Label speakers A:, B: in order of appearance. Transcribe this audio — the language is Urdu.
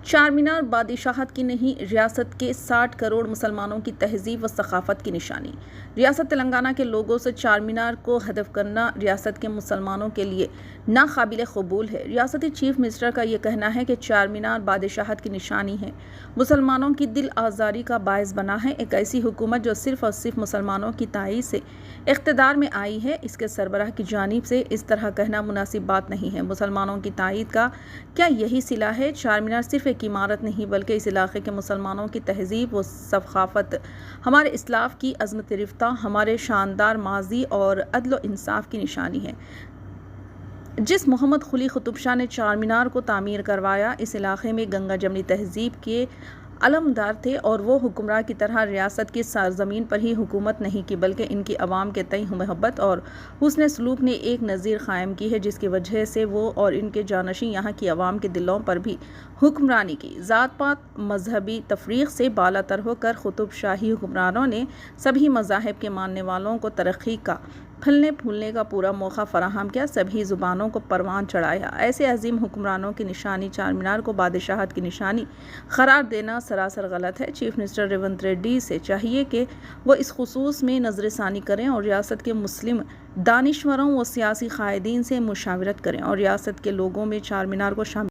A: چار مینار بادشاہت کی نہیں، ریاست کے 60 کروڑ مسلمانوں کی تہذیب و ثقافت کی نشانی۔ ریاست تلنگانہ کے لوگوں سے چار مینار کو ہدف کرنا ریاست کے مسلمانوں کے لیے ناقابل قبول ہے۔ ریاستی چیف منسٹر کا یہ کہنا ہے کہ چار مینار بادشاہت کی نشانی ہے، مسلمانوں کی دل آزاری کا باعث بنا ہے۔ ایک ایسی حکومت جو صرف اور صرف مسلمانوں کی تائید سے اقتدار میں آئی ہے، اس کے سربراہ کی جانب سے اس طرح کہنا مناسب بات نہیں ہے۔ مسلمانوں کی تائید کا کیا یہی صلہ ہے؟ چار مینار صرف ایک عمارت نہیں بلکہ اس علاقے کے مسلمانوں کی تہذیب و ثقافت، ہمارے اسلاف کی عظمت رفتہ، ہمارے شاندار ماضی اور عدل و انصاف کی نشانی ہے۔ جس محمد قلی قطب شاہ نے چار مینار کو تعمیر کروایا، اس علاقے میں گنگا جمنی تہذیب کے علمدار تھے، اور وہ حکمراں کی طرح ریاست کی سرزمین پر ہی حکومت نہیں کی بلکہ ان کی عوام کے تئیں محبت اور حسن سلوک نے ایک نظیر قائم کی ہے، جس کی وجہ سے وہ اور ان کے جانشین یہاں کی عوام کے دلوں پر بھی حکمرانی کی۔ ذات پات مذہبی تفریق سے بالا تر ہو کر قطب شاہی حکمرانوں نے سبھی مذاہب کے ماننے والوں کو ترقی کا، پھلنے پھولنے کا پورا موقع فراہم کیا، سبھی زبانوں کو پروان چڑھایا۔ ایسے عظیم حکمرانوں کی نشانی چار مینار کو بادشاہت کی نشانی قرار دینا سراسر غلط ہے۔ چیف منسٹر ریونت ریڈی سے چاہیے کہ وہ اس خصوص میں نظر ثانی کریں اور ریاست کے مسلم دانشوروں و سیاسی قائدین سے مشاورت کریں اور ریاست کے لوگوں میں چار مینار کو شامل